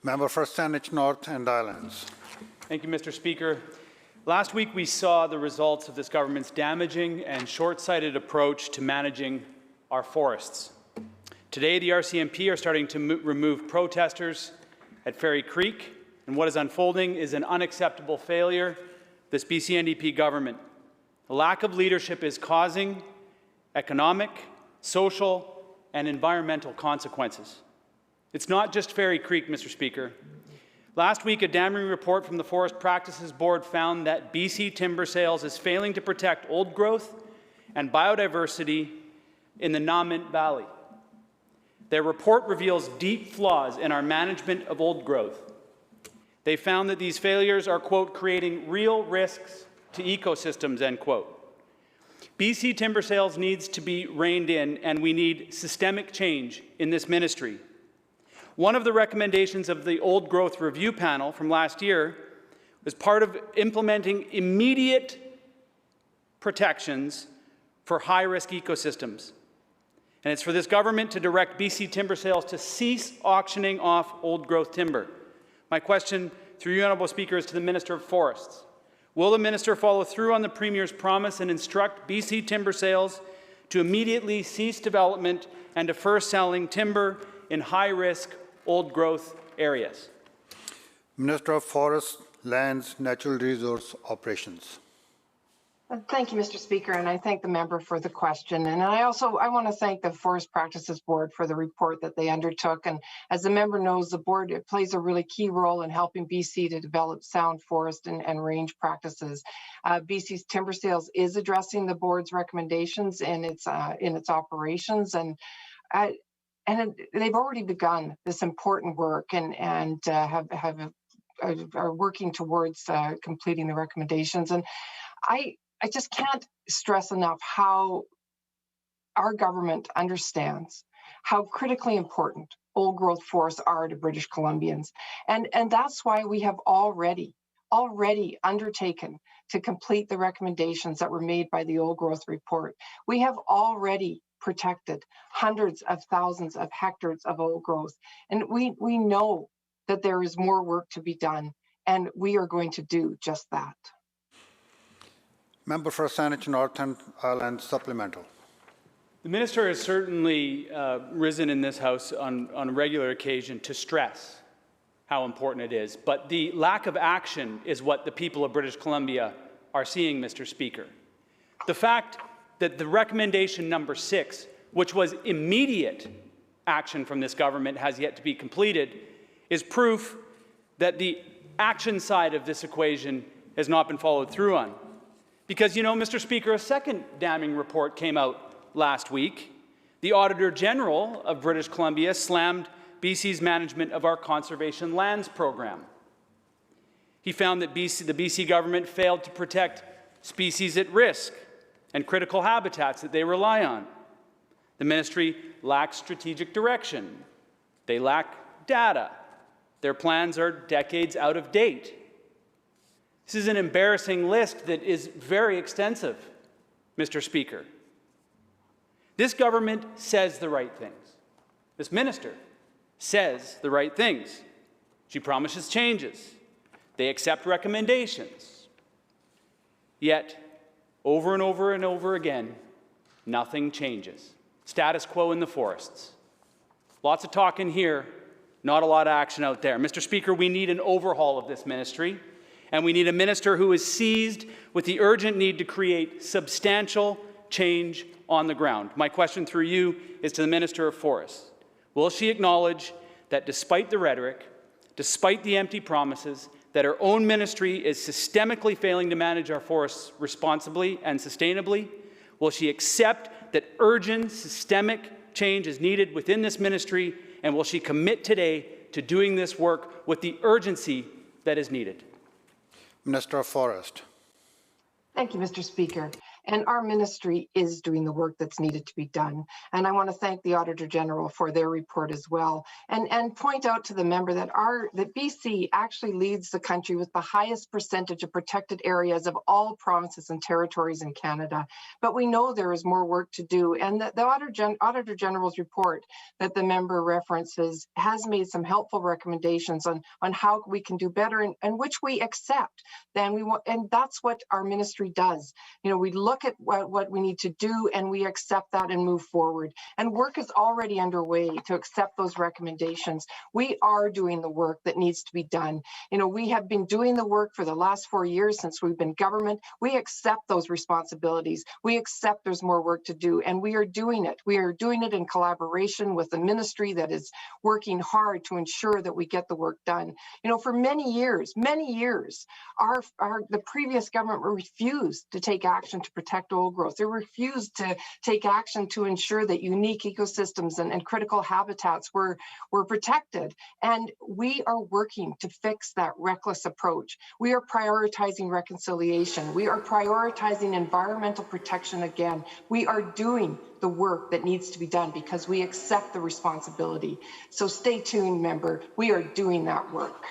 Member for Saanich North and Islands. Thank you, Mr. Speaker. Last week we saw the results of this government's damaging and short-sighted approach to managing our forests. Today the RCMP are starting to remove protesters at Fairy Creek, and what is unfolding is an unacceptable failure of this BC NDP government. The lack of leadership is causing economic, social, and environmental consequences. It's not just Fairy Creek, Mr. Speaker. Last week, a damning report from the Forest Practices Board found that BC timber sales is failing to protect old growth and biodiversity in the Namint Valley. Their report reveals deep flaws in our management of old growth. They found that these failures are, quote, creating real risks to ecosystems, end quote. BC timber sales needs to be reined in, and we need systemic change in this ministry. One of the recommendations of the Old Growth Review Panel from last year was part of implementing immediate protections for high-risk ecosystems. And it's for this government to direct BC timber sales to cease auctioning off old-growth timber. My question, through you, Honourable Speaker, is to the Minister of Forests. Will the Minister follow through on the Premier's promise and instruct BC timber sales to immediately cease development and defer selling timber in high-risk old-growth areas? Minister of Forests, Lands, Natural Resource Operations. Thank you, Mr. Speaker, and I thank the member for the question. And I want to thank the Forest Practices Board for the report that they undertook. And as the member knows, the board plays a really key role in helping BC to develop sound forest and range practices. BC's timber sales is addressing the board's recommendations in its operations, and they've already begun this important work and are working towards completing the recommendations. And I just can't stress enough how our government understands how critically important old growth forests are to British Columbians. And that's why we have already undertaken to complete the recommendations that were made by the old growth report. We have already protected hundreds of thousands of hectares of old growth. And we know that there is more work to be done, and we are going to do just that. Member for Saanich North and Islands supplemental. The Minister has certainly risen in this House on a regular occasion to stress how important it is, but the lack of action is what the people of British Columbia are seeing, Mr. Speaker. The fact that the recommendation number 6, which was immediate action from this government, has yet to be completed, is proof that the action side of this equation has not been followed through on. Because, you know, Mr. Speaker, a second damning report came out last week. The Auditor General of British Columbia slammed BC's management of our conservation lands program. He found that the BC government failed to protect species at risk and critical habitats that they rely on. The ministry lacks strategic direction. They lack data. Their plans are decades out of date. This is an embarrassing list that is very extensive, Mr. Speaker. This government says the right things. This minister says the right things. She promises changes. They accept recommendations. Yet, over and over and over again, nothing changes. Status quo in the forests. Lots of talk in here, not a lot of action out there. Mr. Speaker, we need an overhaul of this ministry. And we need a minister who is seized with the urgent need to create substantial change on the ground. My question through you is to the Minister of Forests. Will she acknowledge that despite the rhetoric, despite the empty promises, that her own ministry is systemically failing to manage our forests responsibly and sustainably? Will she accept that urgent systemic change is needed within this ministry? And will she commit today to doing this work with the urgency that is needed? Minister of Forest. Thank you, Mr. Speaker. And our ministry is doing the work that's needed to be done. And I want to thank the Auditor General for their report as well. And point out to the member that that BC actually leads the country with the highest percentage of protected areas of all provinces and territories in Canada. But we know there is more work to do. And the Auditor General's report that the member references has made some helpful recommendations on how we can do better, and which we accept. Then we want, and that's what our ministry does. You know, we look at what we need to do, and we accept that and move forward. And work is already underway to accept those recommendations. We are doing the work that needs to be done. You know, we have been doing the work for the last 4 years since we've been government. We accept those responsibilities. We accept there's more work to do, and we are doing it. We are doing it in collaboration with the ministry that is working hard to ensure that we get the work done. You know, for many years, the previous government refused to take action to protect old growth. They refused to take action to ensure that unique ecosystems and critical habitats were protected. And we are working to fix that reckless approach. We are prioritizing reconciliation. We are prioritizing environmental protection again. We are doing the work that needs to be done because we accept the responsibility. So stay tuned, member. We are doing that work.